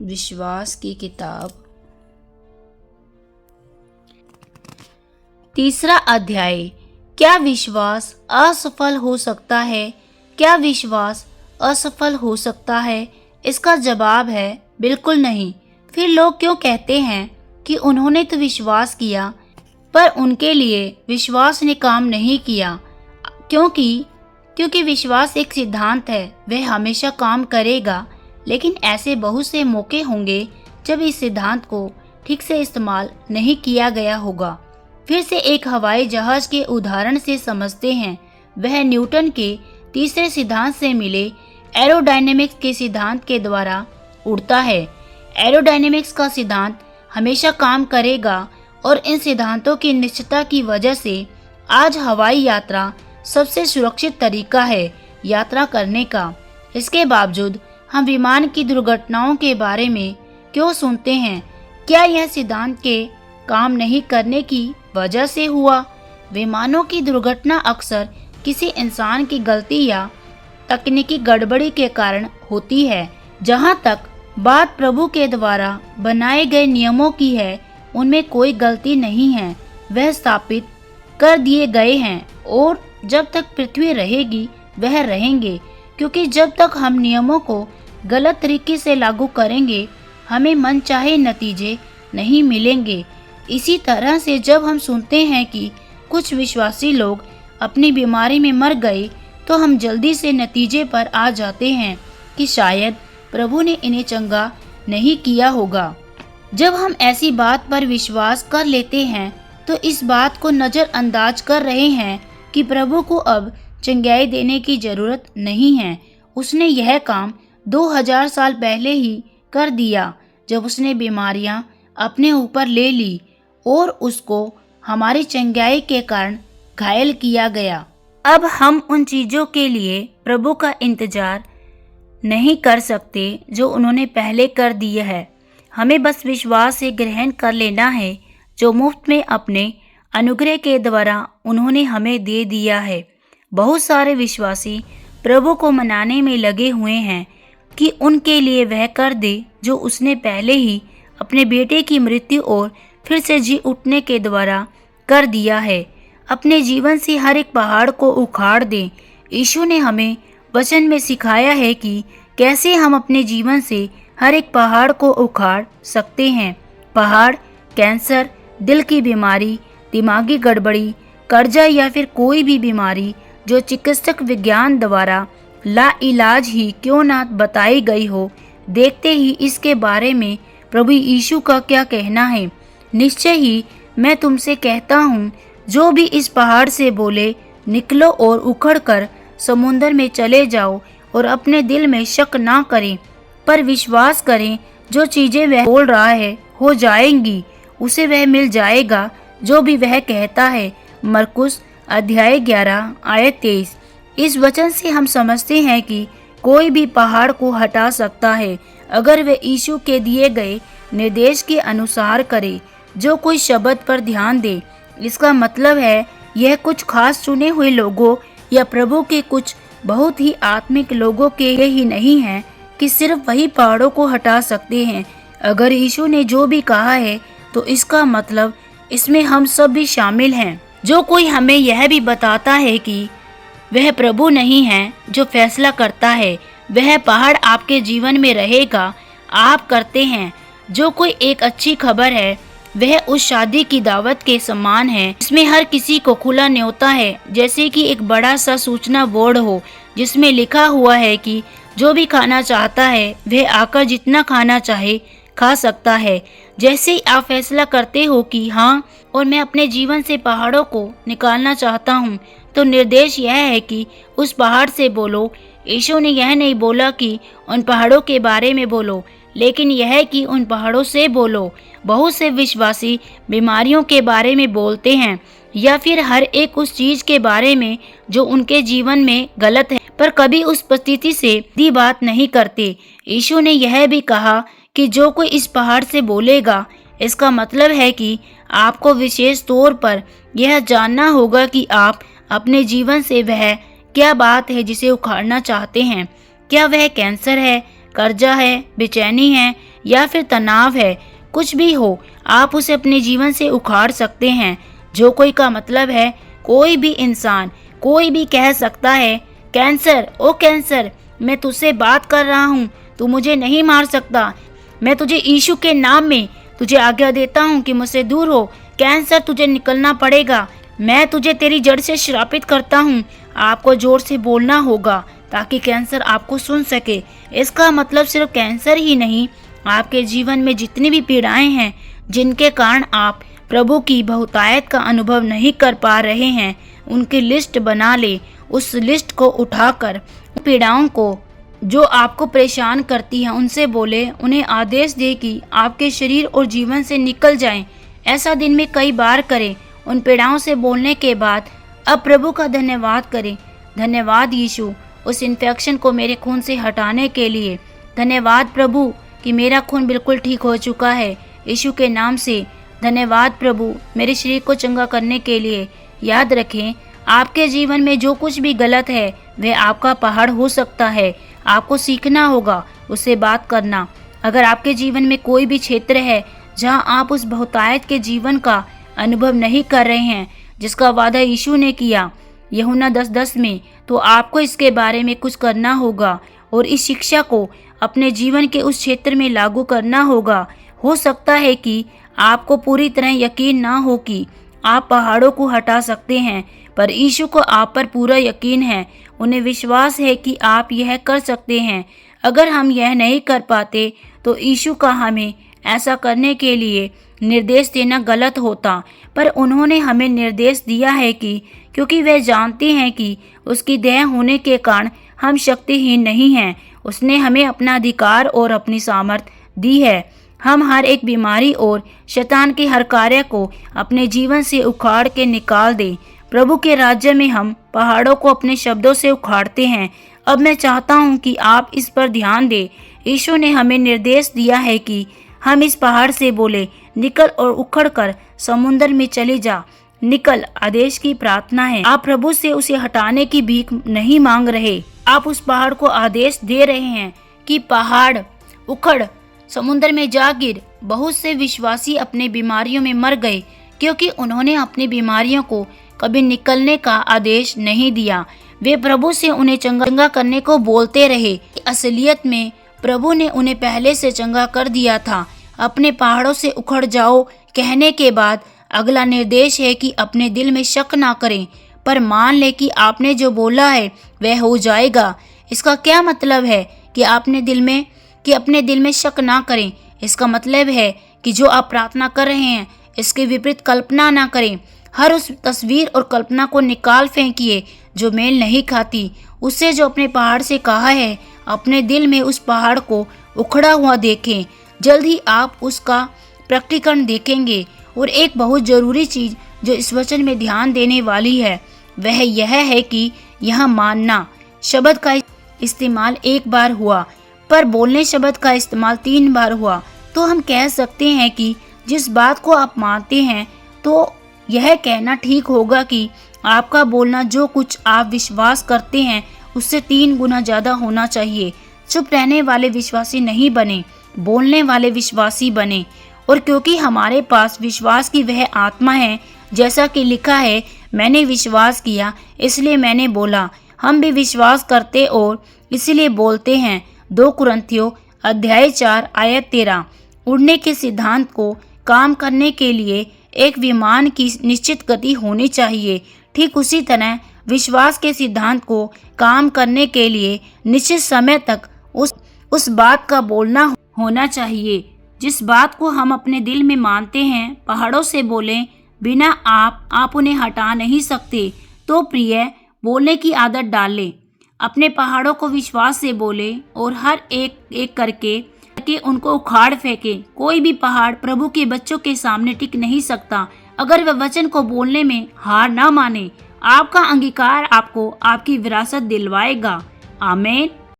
विश्वास की किताब। तीसरा अध्याय। क्या विश्वास असफल हो सकता है? क्या विश्वास असफल हो सकता है? इसका जवाब है बिल्कुल नहीं। फिर लोग क्यों कहते हैं कि उन्होंने तो विश्वास किया पर उनके लिए विश्वास ने काम नहीं किया? क्योंकि विश्वास एक सिद्धांत है, वह हमेशा काम करेगा। लेकिन ऐसे बहुत से मौके होंगे जब इस सिद्धांत को ठीक से इस्तेमाल नहीं किया गया होगा। फिर से एक हवाई जहाज के उदाहरण से समझते हैं। वह न्यूटन के तीसरे सिद्धांत से मिले एरोडायनेमिक्स के सिद्धांत के द्वारा उड़ता है। एरोडायनेमिक्स का सिद्धांत हमेशा काम करेगा और इन सिद्धांतों की निश्चितता की वजह से आज हवाई यात्रा सबसे सुरक्षित तरीका है यात्रा करने का। इसके बावजूद हम विमान की दुर्घटनाओं के बारे में क्यों सुनते हैं? क्या यह सिद्धांत के काम नहीं करने की वजह से हुआ? विमानों की दुर्घटना अक्सर किसी इंसान की गलती या तकनीकी गड़बड़ी के कारण होती है। जहां तक बात प्रभु के द्वारा बनाए गए नियमों की है, उनमें कोई गलती नहीं है। वह स्थापित कर दिए गए हैं और जब तक पृथ्वी रहेगी वह रहेंगे, क्योंकि जब तक हम नियमों को गलत तरीके से लागू करेंगे हमें मनचाहे नतीजे नहीं मिलेंगे। इसी तरह से जब हम सुनते हैं कि कुछ विश्वासी लोग अपनी बीमारी में मर गए तो हम जल्दी से नतीजे पर आ जाते हैं कि शायद प्रभु ने इन्हें चंगा नहीं किया होगा। जब हम ऐसी बात पर विश्वास कर लेते हैं तो इस बात को नज़रअंदाज कर रहे हैं कि प्रभु को अब चंगाई देने की ज़रूरत नहीं है। उसने यह काम 2000 साल पहले ही कर दिया जब उसने बीमारियां अपने ऊपर ले ली और उसको हमारी चंगाई के कारण घायल किया गया। अब हम उन चीज़ों के लिए प्रभु का इंतजार नहीं कर सकते जो उन्होंने पहले कर दिया है। हमें बस विश्वास से ग्रहण कर लेना है जो मुफ्त में अपने अनुग्रह के द्वारा उन्होंने हमें दे दिया है। बहुत सारे विश्वासी प्रभु को मनाने में लगे हुए हैं कि उनके लिए वह कर दे जो उसने पहले ही अपने बेटे की मृत्यु और फिर से जी उठने के द्वारा कर दिया है। अपने जीवन से हर एक पहाड़ को उखाड़ दें। यीशु ने हमें वचन में सिखाया है कि कैसे हम अपने जीवन से हर एक पहाड़ को उखाड़ सकते हैं। पहाड़ कैंसर, दिल की बीमारी, दिमागी गड़बड़ी, कर्जा या फिर कोई भी बीमारी जो चिकित्सक विज्ञान द्वारा लाइलाज ही क्यों ना बताई गई हो। देखते ही इसके बारे में प्रभु यीशु का क्या कहना है। निश्चय ही मैं तुमसे कहता हूँ, जो भी इस पहाड़ से बोले निकलो और उखड़कर समुद्र में चले जाओ और अपने दिल में शक ना करें पर विश्वास करें जो चीज़ें वह बोल रहा है हो जाएंगी, उसे वह मिल जाएगा जो भी वह कहता है। मरकुस अध्याय 11 आयत 23। इस वचन से हम समझते हैं कि कोई भी पहाड़ को हटा सकता है अगर वे यीशु के दिए गए निर्देश के अनुसार करे। जो कोई शब्द पर ध्यान दे, इसका मतलब है यह कुछ खास चुने हुए लोगों या प्रभु के कुछ बहुत ही आत्मिक लोगों के ही नहीं है कि सिर्फ वही पहाड़ों को हटा सकते हैं। अगर यीशु ने जो भी कहा है तो इसका मतलब इसमें हम सब भी शामिल हैं। जो कोई हमें यह भी बताता है कि वह प्रभु नहीं है जो फैसला करता है, वह पहाड़ आपके जीवन में रहेगा, आप करते हैं। जो कोई एक अच्छी खबर है वह उस शादी की दावत के समान है जिसमें हर किसी को खुला न्योता है, जैसे कि एक बड़ा सा सूचना बोर्ड हो जिसमें लिखा हुआ है कि जो भी खाना चाहता है वह आकर जितना खाना चाहे खा सकता है। जैसे ही आप फैसला करते हो कि हाँ और मैं अपने जीवन से पहाड़ों को निकालना चाहता हूँ, तो निर्देश यह है कि उस पहाड़ से बोलो। यीशु ने यह नहीं बोला कि उन पहाड़ों के बारे में बोलो, लेकिन यह कि उन पहाड़ों से बोलो। बहुत से विश्वासी बीमारियों के बारे में बोलते हैं या फिर हर एक उस चीज़ के बारे में जो उनके जीवन में गलत है, पर कभी उस परिस्थिति से दी बात नहीं करते। यीशु ने यह भी कहा कि जो कोई इस पहाड़ से बोलेगा, इसका मतलब है कि आपको विशेष तौर पर यह जानना होगा कि आप अपने जीवन से वह क्या बात है जिसे उखाड़ना चाहते हैं। क्या वह कैंसर है, कर्जा है, बेचैनी है या फिर तनाव है, कुछ भी हो, आप उसे अपने जीवन से उखाड़ सकते हैं। जो कोई का मतलब है, कोई भी इंसान, कोई भी कह सकता है, कैंसर, ओ कैंसर, मैं तुझसे बात कर रहा हूँ, तू मुझे नहीं मार सकता। मैं तुझे यीशु के नाम में तुझे आज्ञा देता हूँ कि मुझसे दूर हो। कैंसर, तुझे निकलना पड़ेगा। मैं तुझे तेरी जड़ से श्रापित करता हूँ। आपको जोर से बोलना होगा ताकि कैंसर आपको सुन सके। इसका मतलब सिर्फ कैंसर ही नहीं, आपके जीवन में जितनी भी पीड़ाएं हैं जिनके कारण आप प्रभु की बहुतायत का अनुभव नहीं कर पा रहे हैं, उनकी लिस्ट बना ले। उस लिस्ट को उठाकर पीड़ाओं को जो आपको परेशान करती हैं उनसे बोले, उन्हें आदेश दे कि आपके शरीर और जीवन से निकल जाएं। ऐसा दिन में कई बार करें। उन पीड़ाओं से बोलने के बाद अब प्रभु का धन्यवाद करें। धन्यवाद यीशु, उस इन्फेक्शन को मेरे खून से हटाने के लिए। धन्यवाद प्रभु कि मेरा खून बिल्कुल ठीक हो चुका है यीशु के नाम से। धन्यवाद प्रभु मेरे शरीर को चंगा करने के लिए। याद रखें, आपके जीवन में जो कुछ भी गलत है वह आपका पहाड़ हो सकता है। आपको सीखना होगा उससे बात करना। अगर आपके जीवन में कोई भी क्षेत्र है जहां आप उस बहुतायत के जीवन का अनुभव नहीं कर रहे हैं जिसका वादा यीशु ने किया यूहन्ना 10:10 में, तो आपको इसके बारे में कुछ करना होगा और इस शिक्षा को अपने जीवन के उस क्षेत्र में लागू करना होगा। हो सकता है कि आपको पूरी तरह यकीन ना हो कि आप पहाड़ों को हटा सकते हैं, पर यीशु को आप पर पूरा यकीन है। उन्हें विश्वास है कि आप यह कर सकते हैं। अगर हम यह नहीं कर पाते तो यीशु का हमें ऐसा करने के लिए निर्देश देना गलत होता, पर उन्होंने हमें निर्देश दिया है कि क्योंकि वे जानते हैं कि उसकी दया होने के कारण हम शक्तिहीन नहीं हैं, उसने हमें अपना अधिकार और अपनी सामर्थ दी है। हम हर एक बीमारी और शैतान के हर कार्य को अपने जीवन से उखाड़ के निकाल दें। प्रभु के राज्य में हम पहाड़ों को अपने शब्दों से उखाड़ते हैं। अब मैं चाहता हूँ कि आप इस पर ध्यान दें। यीशु ने हमें निर्देश दिया है कि हम इस पहाड़ से बोले, निकल और उखड़ कर समुद्र में चले जा। निकल आदेश की प्रार्थना है। आप प्रभु से उसे हटाने की भीख नहीं मांग रहे, आप उस पहाड़ को आदेश दे रहे हैं कि पहाड़ उखड़ समुद्र में जा गिर। बहुत से विश्वासी अपने बीमारियों में मर गए क्योंकि उन्होंने अपनी बीमारियों को कभी निकलने का आदेश नहीं दिया। वे प्रभु से उन्हें चंगा करने को बोलते रहे। असलियत में प्रभु ने उन्हें पहले से चंगा कर दिया था। अपने पहाड़ों से उखड़ जाओ कहने के बाद अगला निर्देश है कि अपने दिल में शक ना करें, पर मान ले कि आपने जो बोला है वह हो जाएगा। इसका क्या मतलब है कि अपने दिल में शक ना करें? इसका मतलब है कि जो आप प्रार्थना कर रहे हैं इसके विपरीत कल्पना ना करें। हर उस तस्वीर और कल्पना को निकाल फेंकिए जो मेल नहीं खाती उससे जो अपने पहाड़ से कहा है। अपने दिल में उस पहाड़ को उखड़ा हुआ देखें। जल्द ही आप उसका प्रकटीकरण देखेंगे। और एक बहुत ज़रूरी चीज़ जो इस वचन में ध्यान देने वाली है वह यह है कि यहाँ मानना शब्द का इस्तेमाल एक बार हुआ, पर बोलने शब्द का इस्तेमाल 3 बार हुआ। तो हम कह सकते हैं कि जिस बात को आप मानते हैं तो यह कहना ठीक होगा कि आपका बोलना जो कुछ आप विश्वास करते हैं उससे 3 गुना ज़्यादा होना चाहिए। चुप रहने वाले विश्वासी नहीं बने, बोलने वाले विश्वासी बने। और क्योंकि हमारे पास विश्वास की वह आत्मा है, जैसा कि लिखा है, मैंने विश्वास किया इसलिए मैंने बोला। हम भी विश्वास करते और इसलिए बोलते हैं। 2 कुरिन्थियों अध्याय 4 आयत 13। उड़ने के सिद्धांत को काम करने के लिए एक विमान की निश्चित गति होनी चाहिए। ठीक उसी तरह विश्वास के सिद्धांत को काम करने के लिए निश्चित समय तक उस बात का बोलना होना चाहिए जिस बात को हम अपने दिल में मानते हैं। पहाड़ों से बोलें, बिना आप उन्हें हटा नहीं सकते। तो प्रिय, बोलने की आदत डाल लें। अपने पहाड़ों को विश्वास से बोले और हर एक करके उनको उखाड़ फेंके। कोई भी पहाड़ प्रभु के बच्चों के सामने टिक नहीं सकता अगर वह वचन को बोलने में हार ना माने। आपका अंगीकार आपको आपकी विरासत दिलवाएगा। आमीन।